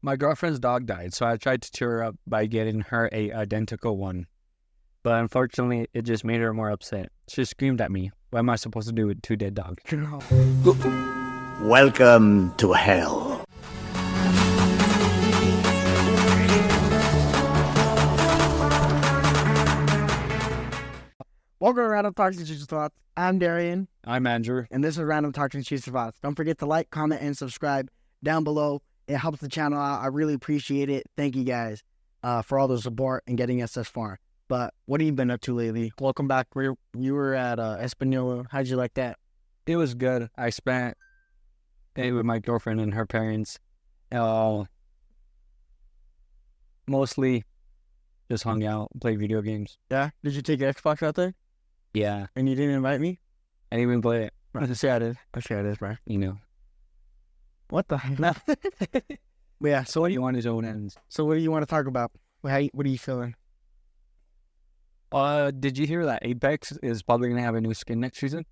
My girlfriend's dog died, so I tried to cheer her up by getting her a identical one. But unfortunately, it just made her more upset. She screamed at me. What am I supposed to do with 2 dead dogs? Welcome to hell. Welcome to Random Talks and Cheese Thoughts. I'm Darian, I'm Andrew. and this is Random Talks and Cheese Thoughts. Don't forget to like, comment, and subscribe down below. It helps the channel out. I really appreciate it. Thank you guys for all the support and getting us this far. But what have you been up to lately? Welcome back. You were at Espanola. How'd you like that? It was good. I spent it with my girlfriend and her parents. Mostly just hung out, played video games. Yeah? Did you take your Xbox out there? Yeah, And you didn't invite me? I didn't even play it. I say I did. I say I did, bro. You know. What the heck? But yeah, so So what you want his own ends. what do you want to talk about? What are you feeling? Did you hear that Apex is probably gonna have a new skin next season?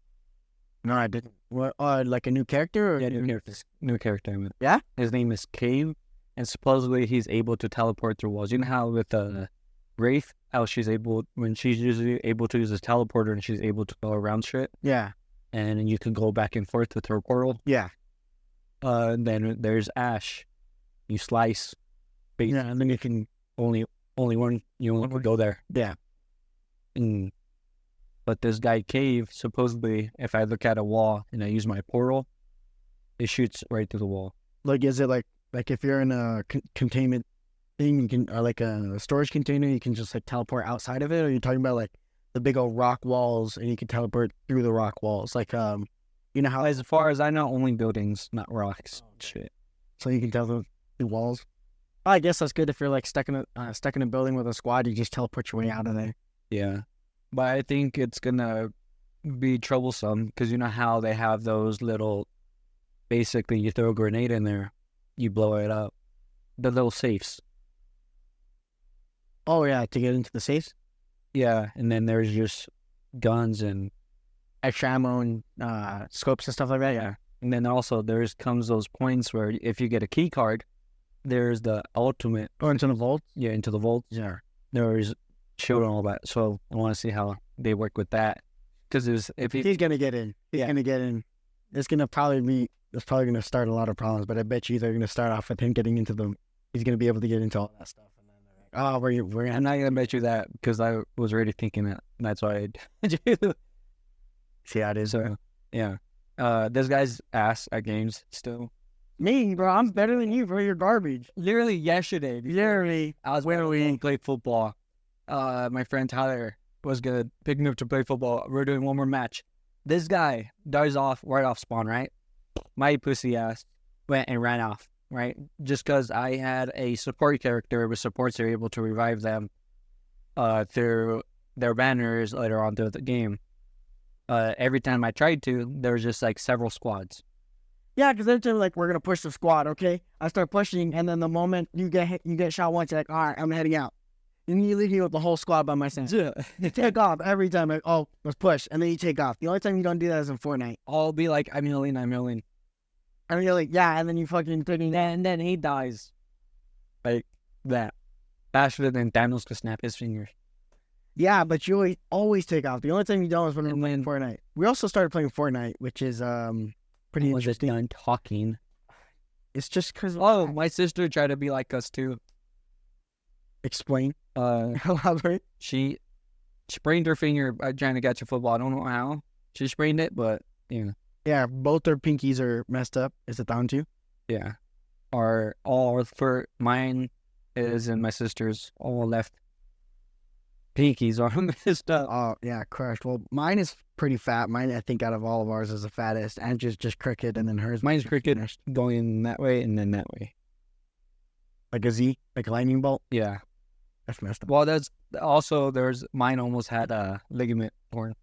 No, I didn't. What? Like a new character? Or New character. I mean. Yeah? His name is Cave, and supposedly he's able to teleport through walls. You know how with Wraith, how she's usually able to use his teleporter and she's able to go around shit, Yeah. and you can go back and forth with her portal. Yeah. Then there's Ash. You slice. Yeah, and then you can... Only one. You only could go there. Yeah. But this guy Cave, supposedly, if I look at a wall and I use my portal, it shoots right through the wall. Like, is it like if you're in a containment thing, you can, or like a storage container, you can just like teleport outside of it? Or are you talking about like the big old rock walls and you can teleport through the rock walls? Like, you know how, As far as I know, only buildings, not rocks. Shit. so you can teleport through walls? I guess that's good if you're like stuck in a building with a squad, you just teleport your way out of there. Yeah. But I think it's gonna be troublesome because you know how they have those little, basically you throw a grenade in there, you blow it up. The little safes. Oh yeah, to get into the safes? Yeah. And then there's just guns and Extra ammo and scopes and stuff like that, yeah. And then also comes those points where if you get a key card, there's the ultimate, Or into the vault? into the vault. Yeah. There's shield and all that. So I want to see how they work with that. Because He's gonna get in. He's Yeah. gonna get in. It's probably gonna start a lot of problems, but I bet you they're gonna start off with him getting into the. He's gonna be able to get into all that stuff, and then they're like, oh, we're I'm not gonna bet you that because I was already thinking that. That's why I did. see how it is. So yeah, this guy's ass at games still. Me, bro, I'm better than you, bro. You're garbage. Literally yesterday, Literally, I was where we play football. My friend Tyler was gonna pick me up to play football. We're doing one more match. This guy dies off right off spawn, right? My pussy ass went and ran off, right? Just because I had a support character with supports, are able to revive them through their banners later on through the game. Every time I tried to, there was just like several squads. yeah, because they're like, we're gonna push the squad, okay? I start pushing, and then the moment you get shot once, you're like, all right, I'm heading out. And you leave me with the whole squad by myself. Yeah. You take off every time. Like, oh, let's push, and then you take off. The only time you don't do that is in Fortnite. I'll be like, I'm healing. And you're like, yeah, and then you fucking taking that. And then he dies. Like that. Faster than Thanos could snap his fingers. Yeah, but you always take off. The only time you don't is when we're And playing Fortnite. We also started playing Fortnite, which is pretty Was just interesting. done talking. It's just because Oh, my sister tried to be like us too. explain. Uh, Elaborate. she sprained her finger by trying to catch a football. I don't know how she sprained it, but yeah, Yeah, both their pinkies are messed up. Is it down to? yeah. Our all for mine is and my sister's all left pinkies are messed up. Oh yeah, crushed. Well, mine is pretty fat. Mine, I think, out of all of ours, is the fattest, and just crooked, and then hers. Mine's crooked, going that way and then that way. Like a Z, like a lightning bolt. Yeah. That's messed up. Well, there's mine almost had a ligament torn.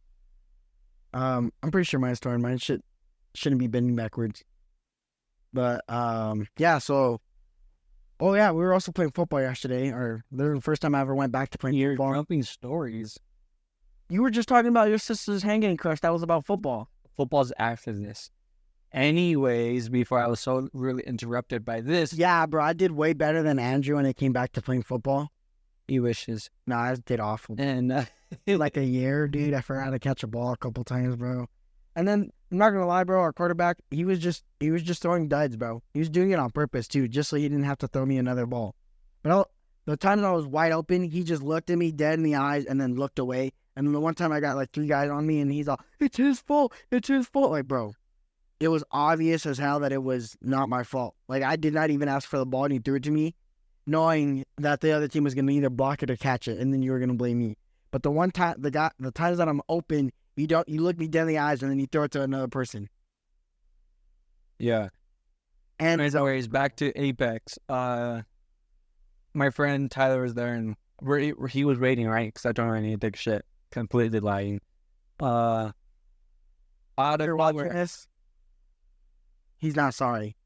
I'm pretty sure mine's torn. Mine shouldn't be bending backwards. But yeah. So, oh yeah, we were also playing football yesterday, or literally the first time I ever went back to playing football. Jumping stories. You were just talking about your sister's hanging crush. That was about football. Football's after this. Anyways, before I was so really interrupted by this, Yeah, bro, I did way better than Andrew when it came back to playing football. he wishes. No, I did awful. And Like a year, dude. I forgot to catch a ball a couple times, bro. And then I'm not gonna lie, bro. Our quarterback, he was just throwing duds, bro. He was doing it on purpose too, just so he didn't have to throw me another ball. But the times I was wide open, he just looked at me dead in the eyes and then looked away. And then the one time I got like 3 guys on me, and he's all, "It's his fault. It's his fault." Like, bro, it was obvious as hell that it was not my fault. Like, I did not even ask for the ball, and he threw it to me, knowing that the other team was gonna either block it or catch it, and then you were gonna blame me. But the times that I'm open, you look me dead in the eyes, and then you throw it to another person. yeah. And Anyways, back to Apex. My friend Tyler was there, and he was waiting, right? Because I don't know any dick shit. Completely lying. Out of you're watching nowhere, this, he's not sorry.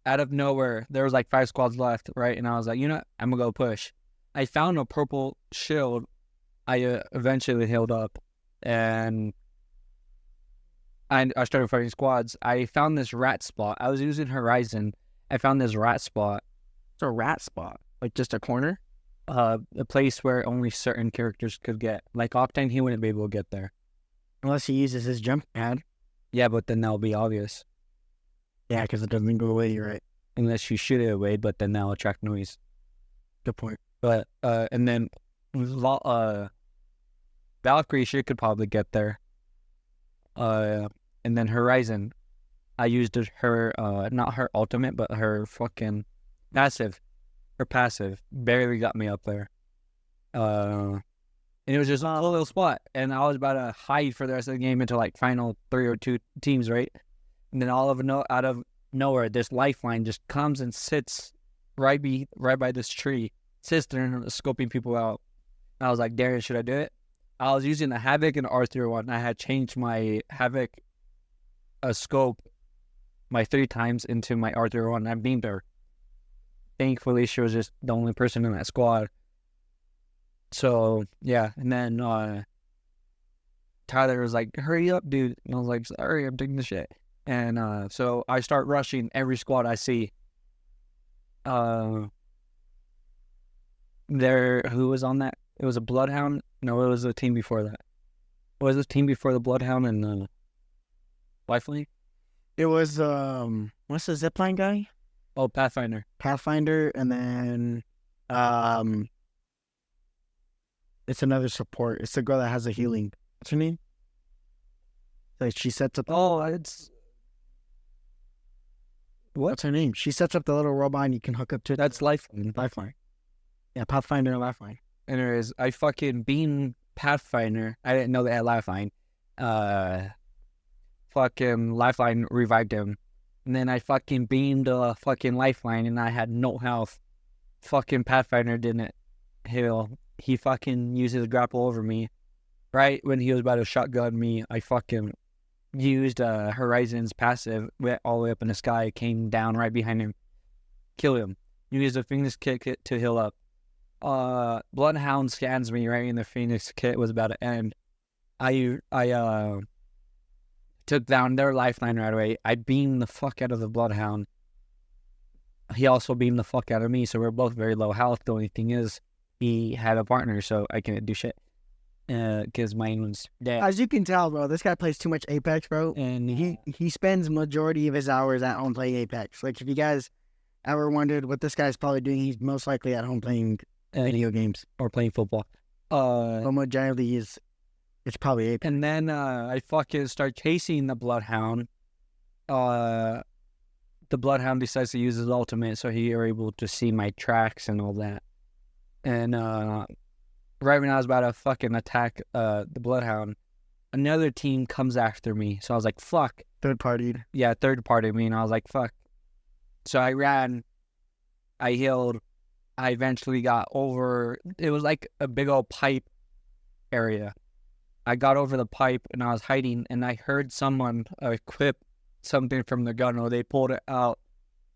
there was like 5 squads left, right? And I was like, you know what? I'm gonna go push. I found a purple shield. I eventually healed up, and I started fighting squads. I found this rat spot. I was using Horizon. I found this rat spot. It's a rat spot, like just a corner. A place where only certain characters could get. Like Octane, he wouldn't be able to get there. Unless he uses his jump pad. Yeah, but then that'll be obvious. Yeah, because it doesn't go away. You're right. Unless you shoot it away, but then that'll attract noise. Good point. But, and then, Valkyrie, she could probably get there. And then Horizon, I used her, not her ultimate, but her fucking passive. Her passive barely got me up there. And it was just a little spot. And I was about to hide for the rest of the game into like final 3 or 2 teams, right? And then out of nowhere, this lifeline just comes and sits right by this tree. Sits there and scoping people out. I was like, Darren, should I do it? I was using the Havoc and R301. I had changed my Havoc scope my 3 times into my R301. I beamed her. Thankfully, she was just the only person in that squad. So, yeah. And then Tyler was like, hurry up, dude. And I was like, sorry, I'm taking the shit. And so I start rushing every squad I see. Who was on that? It was a Bloodhound. No, it was a team before that. What was the team before the Bloodhound and Lifelink? It was what's the zipline guy? Oh, Pathfinder. Pathfinder, and then it's another support. It's the girl that has a healing. What's her name? Like, she sets up. Oh, it's What's her name? She sets up the little robot and you can hook up to it. that's Lifeline. Lifeline. Yeah, Pathfinder and Lifeline. Anyways, I fucking beamed Pathfinder. I didn't know they had Lifeline. Fucking Lifeline revived him. And then I fucking beamed fucking Lifeline and I had no health. Fucking Pathfinder didn't heal. He fucking used his grapple over me. Right when he was about to shotgun me, I fucking used Horizon's passive, went all the way up in the sky, came down right behind him, kill him. Used the Phoenix Kit to heal up. Bloodhound scans me right when the Phoenix Kit was about to end. I took down their Lifeline right away. I beamed the fuck out of the Bloodhound. He also beamed the fuck out of me, so we're both very low health. The only thing is, he had a partner, so I couldn't do shit. Because mine was dead. As you can tell, bro, this guy plays too much Apex, bro. And He spends majority of his hours at home playing Apex. Like, if you guys ever wondered what this guy's probably doing, he's most likely at home playing video games or playing football. But majority it's probably Apex. And then I fucking start chasing the Bloodhound. The Bloodhound decides to use his ultimate, so he are able to see my tracks and all that. And right when I was about to fucking attack the Bloodhound, another team comes after me. So I was like, fuck. Third party. Yeah, third party me, and I was like, fuck. So I ran. I healed. I eventually got over. It was like a big old pipe area. I got over the pipe and I was hiding, and I heard someone equip something from the gun, or they pulled it out.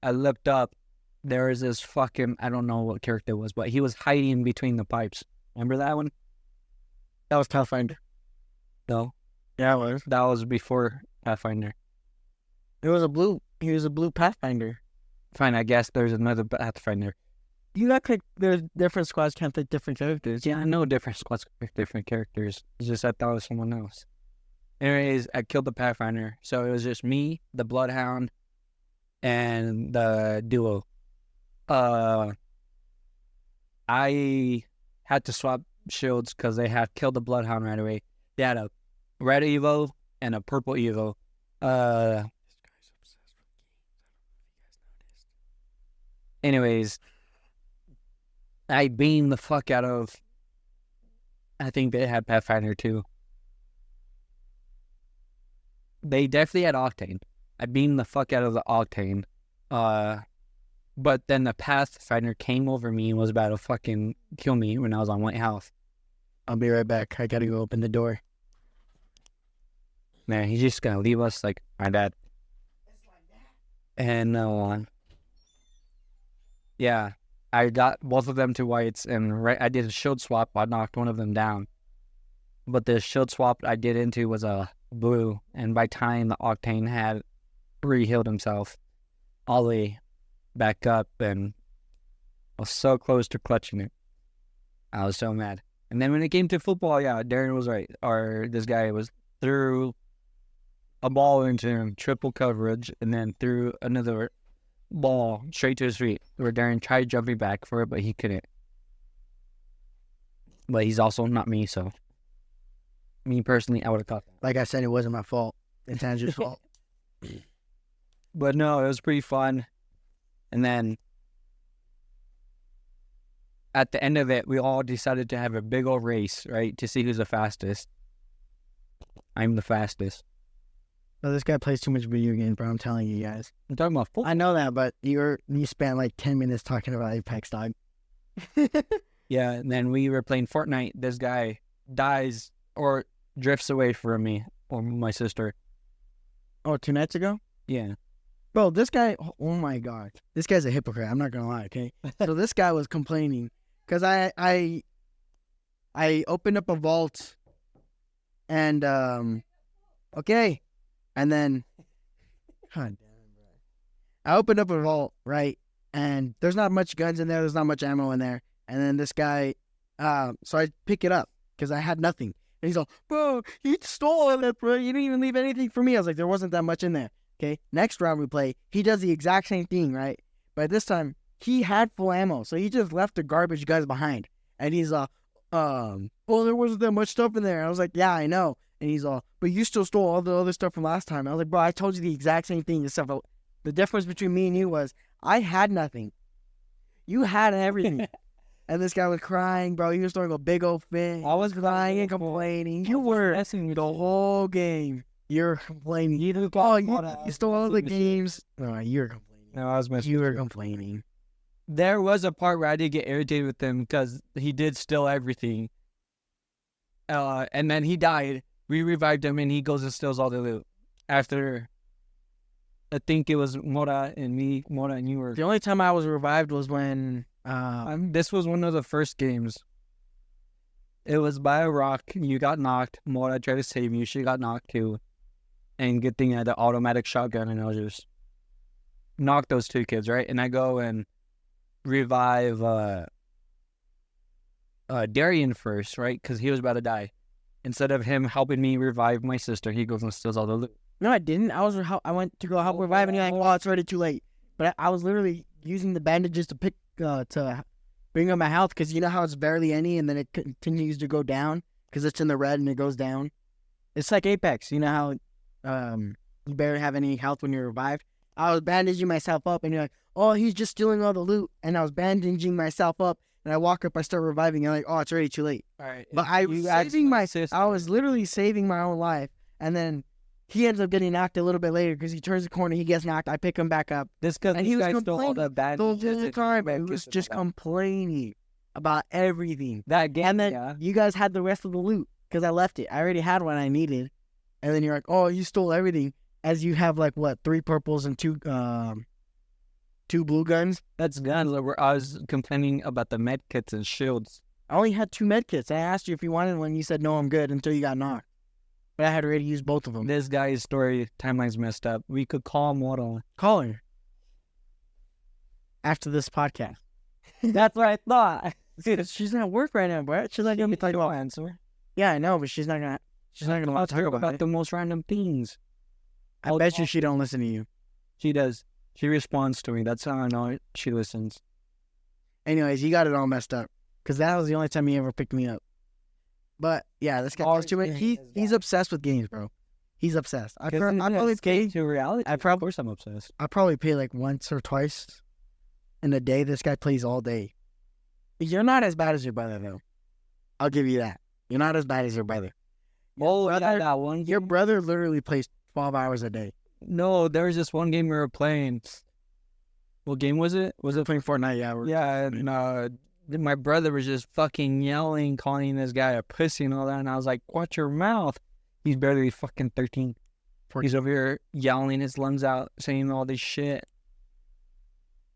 I looked up. There was this fucking, I don't know what character it was, but he was hiding between the pipes. Remember that one? That was Pathfinder. No. Yeah, it was. That was before Pathfinder. It was a blue. He was a blue Pathfinder. Fine, I guess there's another Pathfinder. You got click. There's different squads can't pick different characters. Yeah, I know different squads with different characters. It's just I thought it was someone else. Anyways, I killed the Pathfinder. So it was just me, the Bloodhound, and the duo. I had to swap shields because they had killed the Bloodhound right away. They had a red Evo and a purple Evo. Anyways, I beamed the fuck out of. I think they had Pathfinder too. They definitely had Octane. I beamed the fuck out of the Octane. But then the Pathfinder came over me and was about to fucking kill me when I was on White House. I'll be right back. I gotta go open the door. Man, he's just gonna leave us like my dad. And yeah, I got both of them to whites, and I did a shield swap. I knocked one of them down, but the shield swap I did into was a blue, and by time the Octane had re-healed himself all the way back up, and I was so close to clutching it. I was so mad. And then when it came to football, yeah, Darren was right. This guy was threw a ball into him, triple coverage, and then threw another ball straight to his feet, where Darren tried jumping back for it, but he couldn't. But he's also not me, so me personally, I would have caught that. Like I said, it wasn't my fault. It's Andrew's fault. But no, it was pretty fun. And then at the end of it, we all decided to have a big old race, right, to see who's the fastest. I'm the fastest. No, this guy plays too much video games, bro. I'm telling you guys. I'm talking about football. I know that, but you spent like 10 minutes talking about Apex, dog. Yeah, and then we were playing Fortnite. This guy dies or drifts away from me or my sister. Oh, 2 nights ago? Yeah. Bro, this guy, oh my God. This guy's a hypocrite. I'm not going to lie, okay? So this guy was complaining because I opened up a vault and, okay. And then, God damn it, bro. I opened up a vault, right? And there's not much guns in there. There's not much ammo in there. And then this guy, so I pick it up because I had nothing. And he's all, bro, you stole all that, bro. You didn't even leave anything for me. I was like, there wasn't that much in there. Okay, next round we play, he does the exact same thing, right? But this time, he had full ammo, so he just left the garbage guys behind. And he's well, there wasn't that much stuff in there. I was like, yeah, I know. And he's all, but you still stole all the other stuff from last time. I was like, bro, I told you the exact same thing. Except for the difference between me and you was, I had nothing. You had everything. And this guy was crying, bro. He was throwing a big old fit. I was crying and complaining. You were the whole game. You're complaining. You stole all the games. No, you're complaining. No, I was messing. You were complaining. There was a part where I did get irritated with him because he did steal everything. And then he died. We revived him, and he goes and steals all the loot. After, I think it was Mora and me. Mora and you were. The only time I was revived was when. This was one of the first games. It was by a rock. You got knocked. Mora tried to save you. She got knocked too. And good thing I had the automatic shotgun, and I was just knock those two kids, right? And I go and revive Darian first, right? Because he was about to die. Instead of him helping me revive my sister, he goes and steals all the loot. No, I didn't. I went to go help revive, and you're like, "Oh, it's already too late." But I was literally using the bandages to bring up my health, because you know how it's barely any, and then it continues to go down because it's in the red and it goes down. It's like Apex. You know how you barely have any health when you're revived. I was bandaging myself up, and you're like, "Oh, he's just stealing all the loot," and I was bandaging myself up, and I walk up, I start reviving, and I'm like, "Oh, it's already too late." All right, but I was literally saving my own life, and then he ends up getting knocked a little bit later because he turns the corner, he gets knocked, I pick him back up. And he was complaining the whole time. He was just complaining about everything. That game, and then you guys had the rest of the loot because I left it. I already had what I needed, and then you're like, "Oh, you stole everything," as you have like what, 3 purples and 2 blue guns. That's guns. I was complaining about the med kits and shields. I only had 2 med kits. I asked you if you wanted one. You said no, I'm good, until you got knocked. But I had already used both of them. This guy's story timeline's messed up. We could call him what on. Call her. After this podcast. That's what I thought. Dude, she's not at work right now, bro. She's not gonna be talking about. Answer. Yeah, I know, but she's not gonna. She's not gonna want to talk about it. the most random things. I bet you she don't listen to you. She does. She responds to me. That's how I know she listens. Anyways, he got it all messed up because that was the only time he ever picked me up. But yeah, this guy plays too much. He's obsessed with games, bro. He's obsessed. I probably pay to reality. Of course, I'm obsessed. I probably pay like once or twice in a day. This guy plays all day. You're not as bad as your brother, though. I'll give you that. You're not as bad as your brother. That one. Your brother literally plays 12 hours a day. No, there was this one game we were playing. What game was it? Was it Playing Fortnite, yeah. Yeah, and my brother was just fucking yelling, calling this guy a pussy and all that, and I was like, watch your mouth. He's barely fucking 13. He's over here yelling his lungs out, saying all this shit.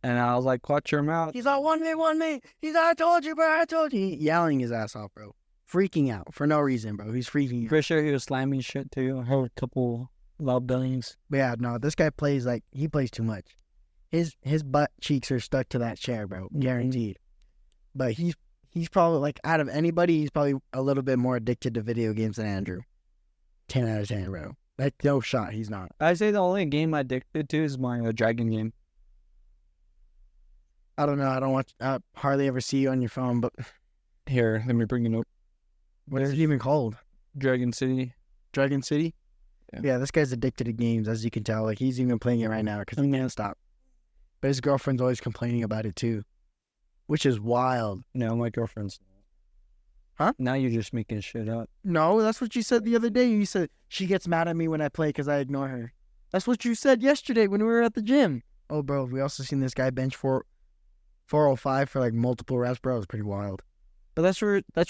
And I was like, watch your mouth. He's like, 1v1 me. He's like, I told you, bro, I told you. Yelling his ass off, bro. Freaking out for no reason, bro. He's freaking out. Pretty sure he was slamming shit too. I heard a couple loud billings. But yeah, no, this guy plays like, he plays too much. His butt cheeks are stuck to that chair, bro. Guaranteed. But he's probably, like, out of anybody, he's probably a little bit more addicted to video games than Andrew. 10 out of 10, bro. Like, no shot, he's not. I say the only game I'm addicted to is my dragon game. I don't know. I don't watch. I hardly ever see you on your phone, but Here, let me bring it up. what's it even called? Dragon City. Dragon City? Yeah. Yeah, this guy's addicted to games, as you can tell. Like, he's even playing it right now because he can't stop. But his girlfriend's always complaining about it, too. Which is wild. No, my girlfriend's. Huh? Now you're just making shit up. No, that's what you said the other day. You said she gets mad at me when I play because I ignore her. That's what you said yesterday when we were at the gym. Oh, bro, we also seen this guy bench 405 for like multiple reps, bro. It was pretty wild. But that's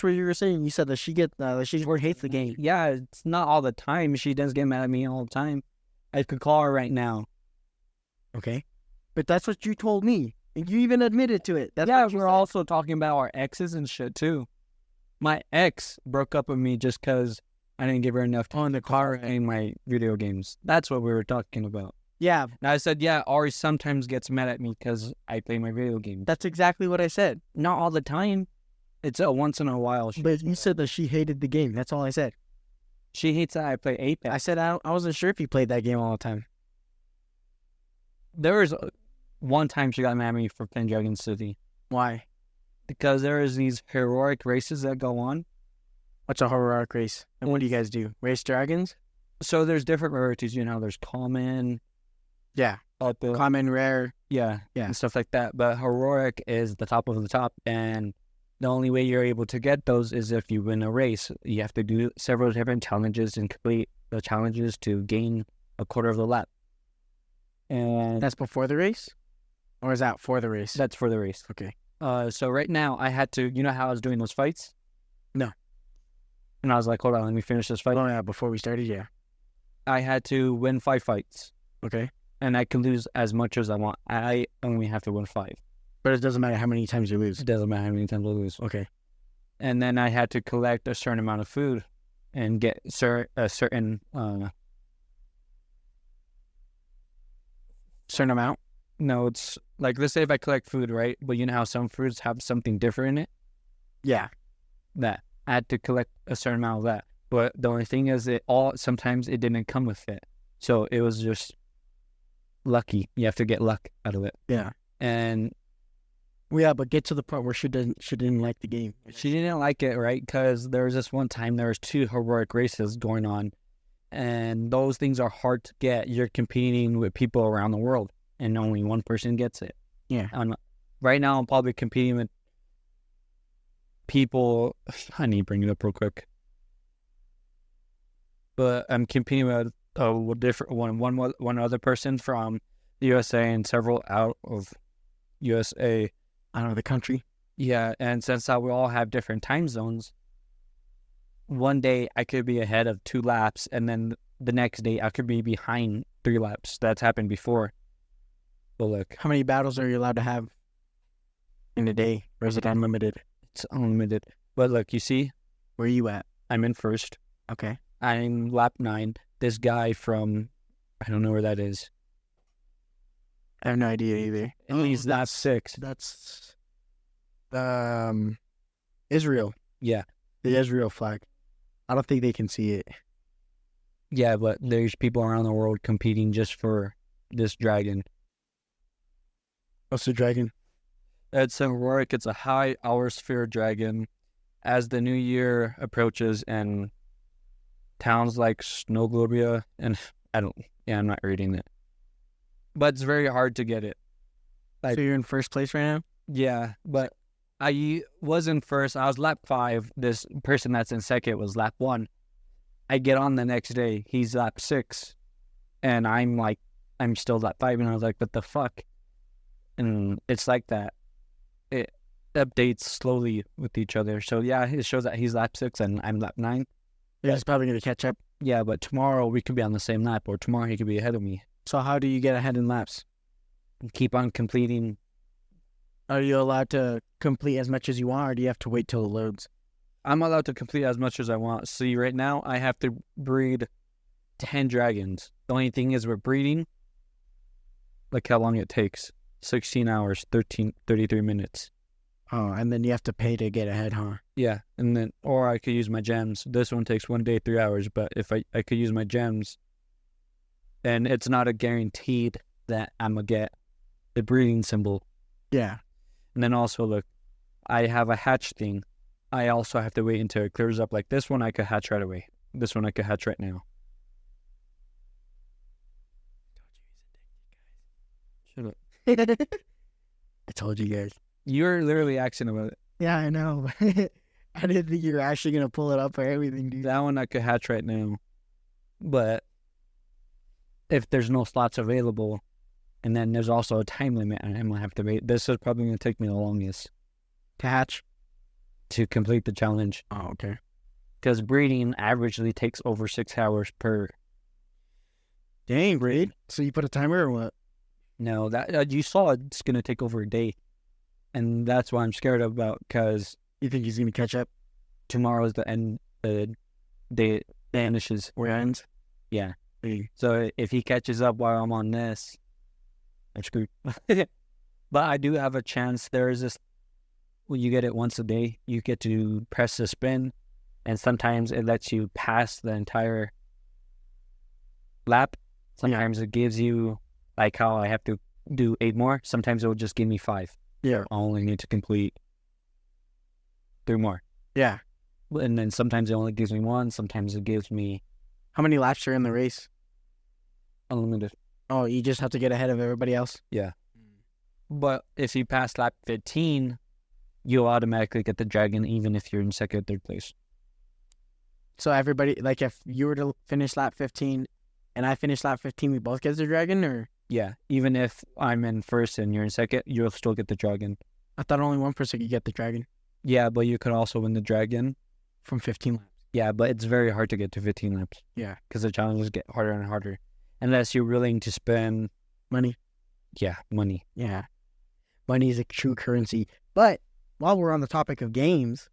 where you were saying. You said that she hates the game. Yeah, it's not all the time. She does get mad at me all the time. I could call her right now. Okay. But that's what you told me. And you even admitted to it. That's Yeah, what you we're said. also talking about our exes and shit too. My ex broke up with me just because I didn't give her enough time in the car and my video games. That's what we were talking about. Yeah, Now I said, yeah, Ari sometimes gets mad at me because I play my video games. that's exactly what I said. Not all the time. It's a once in a while. But you said that she hated the game. That's all I said. She hates that I play Apex. I said I wasn't sure if you played that game all the time. There was one time she got mad at me for playing Dragon City Why? because there is these heroic races that go on. What's a heroic race? And what do you guys do? Race dragons? So there's different rarities. You know, there's common, Yeah. Common, rare. yeah, Yeah. and stuff like that. But heroic is the top of the top, and the only way you're able to get those is if you win a race. You have to do several different challenges and complete the challenges to gain a quarter of the lap. And That's before the race? Or is that for the race? that's for the race. Okay. So right now I had to, you know how I was doing those fights? No. And I was like, hold on, let me finish this fight. Oh, yeah, before we started, yeah. I had to win 5 fights, Okay. and I can lose as much as I want. I only have to win 5. But it doesn't matter how many times you lose. It doesn't matter how many times I lose. Okay. And then I had to collect a certain amount of food and get a certain Certain amount? no, it's like, let's say if I collect food, right? But you know how some fruits have something different in it? Yeah. That I had to collect a certain amount of that. But the only thing is sometimes it didn't come with it. So it was just lucky. You have to get luck out of it. Yeah. And Well, yeah, but get to the part where she didn't like the game. she didn't like it, right? Because there was this one time there was 2 heroic races going on, and those things are hard to get. You're competing with people around the world, and only one person gets it. Yeah. Right now, I'm probably competing with people. I need to bring it up real quick. But I'm competing with a different one other person from the USA and several out of USA. I don't know, the country. Yeah, and since we all have different time zones, one day I could be ahead of 2 laps, and then the next day I could be behind 3 laps. That's happened before. But look, How many battles are you allowed to have in a day? Or is it unlimited? it's unlimited. But look, you see, Where are you at? I'm in first. Okay. I'm lap 9. This guy from, I don't know where that is. I have no idea either. He's lap 6. That's Israel. Yeah. The Israel flag. I don't think they can see it. Yeah, but there's people around the world competing just for this dragon. What's the dragon? It's heroic. It's a high hour sphere dragon. As the new year approaches and towns like Snowglobia and I'm not reading it. But it's very hard to get it. Like, So you're in first place right now? yeah, but I was in first. I was lap 5. This person that's in second was lap 1. I get on the next day. He's lap 6. And I'm still lap 5. And I was like, what the fuck? And it's like that. It updates slowly with each other. So yeah, it shows that he's lap 6 and I'm lap 9. Yeah, it's probably going to catch up. Yeah, but tomorrow we could be on the same lap, or tomorrow he could be ahead of me. So how do you get ahead in laps? Keep on completing. Are you allowed to complete as much as you want, or do you have to wait till it loads? I'm allowed to complete as much as I want. See, right now I have to breed 10 dragons. The only thing is we're breeding. Look how long it takes. 16 hours, 33 minutes. Oh, and then you have to pay to get ahead, huh? Yeah, and then, or I could use my gems. This one takes 1 day, 3 hours, but if I could use my gems, and it's not a guaranteed that I'm going to get the breeding symbol. Yeah. And then also, look, I have a hatch thing. I also have to wait until it clears up. Like this one, I could hatch right away. This one, I could hatch right now. Shut up. I told you guys. You're literally asking about it. Yeah, I know. I didn't think you were actually going to pull it up or everything, dude. That one I could hatch right now. But if there's no slots available, and then there's also a time limit, and I'm going to have to wait. This is probably going to take me the longest To hatch? to complete the challenge. Oh, okay. Because breeding averagely takes over 6 hours per. Dang, Braid. So you put a timer or what? No, that you saw it's going to take over a day. And that's what I'm scared about, because You think he's going to catch up? tomorrow's the end, the day it finishes. Where it ends? Yeah. Hey. So if he catches up while I'm on this, I'm screwed. But I do have a chance. There is this, when you get it once a day, you get to press the spin, and sometimes it lets you pass the entire lap. Sometimes it gives you, like how I have to do 8 more. Sometimes it will just give me 5. Yeah. I only need to complete 3 more. Yeah. And then sometimes it only gives me 1. Sometimes it gives me How many laps are in the race? unlimited. Oh, you just have to get ahead of everybody else? Yeah. But if you pass lap 15, you'll automatically get the dragon, even if you're in second or third place. So everybody, like if you were to finish lap 15 and I finish lap 15, we both get the dragon, or? Yeah. Even if I'm in first and you're in second, you'll still get the dragon. I thought only one person could get the dragon Yeah, but you could also win the dragon. from 15 laps. Yeah, but it's very hard to get to 15 laps. Yeah. Because the challenges get harder and harder. Unless you're willing to spend, Money. money. Yeah. Money is a true currency. But while we're on the topic of games,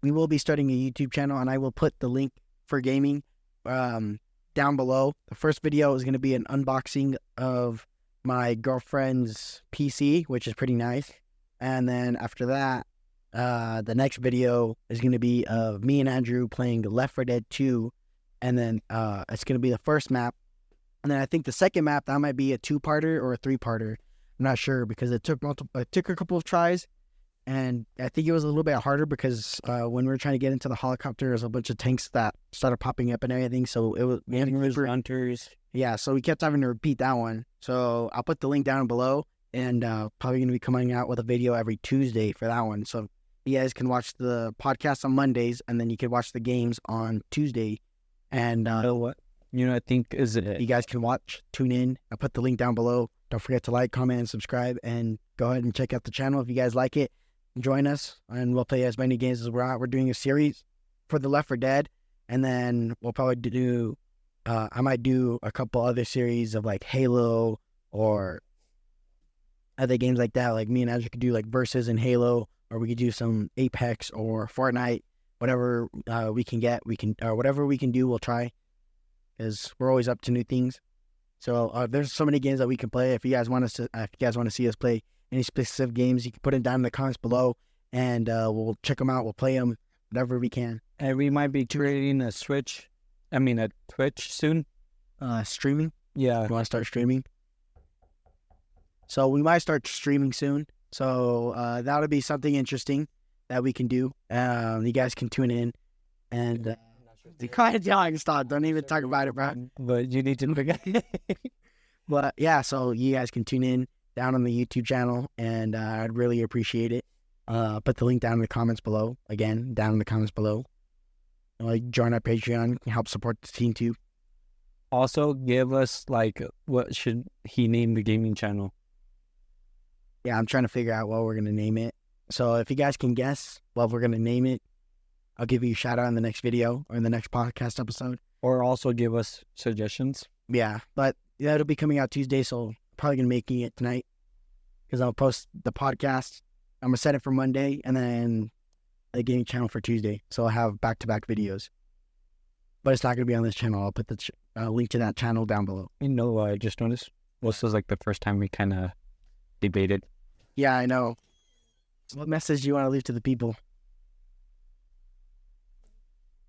we will be starting a YouTube channel, and I will put the link for gaming down below. The first video is going to be an unboxing of my girlfriend's PC, which is pretty nice. And then after that, the next video is going to be of me and Andrew playing Left 4 Dead 2. And then it's going to be the first map. And then I think the second map, that might be a 2-parter or a 3-parter. I'm not sure, because it took a couple of tries. And I think it was a little bit harder because when we were trying to get into the helicopter, there's a bunch of tanks that started popping up and everything. So it was Hunters. yeah. So we kept having to repeat that one. So I'll put the link down below, and probably going to be coming out with a video every Tuesday for that one. So you guys can watch the podcast on Mondays, and then you can watch the games on Tuesday. And What? I think is it. you guys can tune in. I'll put the link down below. Don't forget to like, comment, and subscribe, and go ahead and check out the channel if you guys like it. Join us, and we'll play as many games as we're at. We're doing a series for the Left 4 Dead, and then we'll probably do, I might do a couple other series of like Halo or other games like that. Like me and Andrew could do like Versus in Halo, or we could do some Apex or Fortnite. whatever we can get, whatever we can do, we'll try, because we're always up to new things. So there's so many games that we can play. If you guys want to see us play any specific games, you can put it down in the comments below, and we'll check them out. We'll play them, whatever we can. And we might be creating a Twitch soon. Streaming. Yeah. You want to start streaming? So we might start streaming soon. So that'll be something interesting that we can do. You guys can tune in, and stop. Don't even talk about it, bro. But you need to forget. But yeah, so you guys can tune in down on the YouTube channel, and I'd really appreciate it. Put the link down in the comments below. Again, down in the comments below. Join our Patreon, help support the team too. Also, give us what should he name the gaming channel? Yeah, I'm trying to figure out what we're gonna name it. So if you guys can guess what we're gonna name it, I'll give you a shout out in the next video or in the next podcast episode. Or also give us suggestions. Yeah, but yeah, it'll be coming out Tuesday, so probably gonna making it tonight, because I'll post the podcast. I'm gonna set it for Monday, and then the gaming channel for Tuesday. So I'll have back-to-back videos. But it's not gonna be on this channel. I'll put the link to that channel down below. You know what I just noticed? This was the first time we kind of debated. Yeah, I know. What message do you want to leave to the people?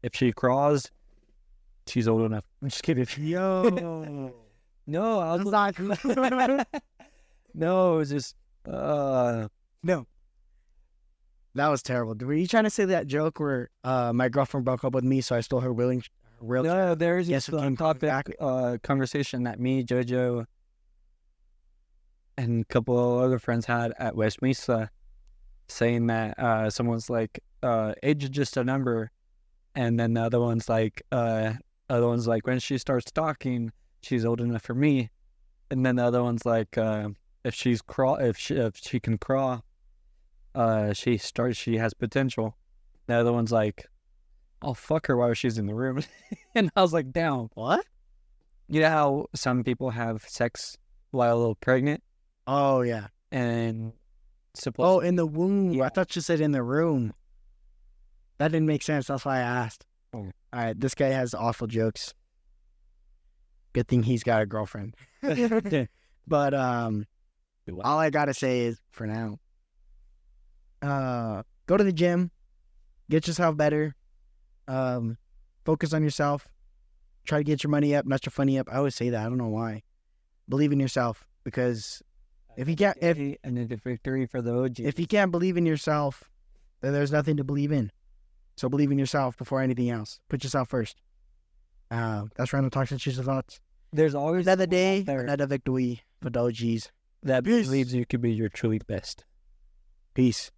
If she crawls, she's old enough. I'm just kidding. Yo. No, I was That's not... No, it was just No. That was terrible. Were you trying to say that joke where my girlfriend broke up with me, so I stole her wheelchair? No, there's Yes, this we can topic conversation that me, Jojo, and a couple of other friends had at West Mesa, saying that someone's like, age is just a number, and then the other one's like, when she starts talking, she's old enough for me, and then the other one's like, if she can crawl, she has potential. The other one's like, I'll fuck her while she's in the room. And I was like, damn. What? You know how some people have sex while pregnant? Oh, yeah. And in the womb. Yeah. I thought you said in the room. That didn't make sense. That's why I asked. Oh. All right, this guy has awful jokes. Good thing he's got a girlfriend. But all I gotta say is, for now, go to the gym, get yourself better, focus on yourself, try to get your money up, not your funny up. I always say that. I don't know why. Believe in yourself, because if you can't, and the victory for the OG. If you can't believe in yourself, then there's nothing to believe in. So believe in yourself before anything else. Put yourself first. That's Random Talks and Choose the Thoughts. There's always another day, another victory for the OGs. That believes you could be your truly best. Peace.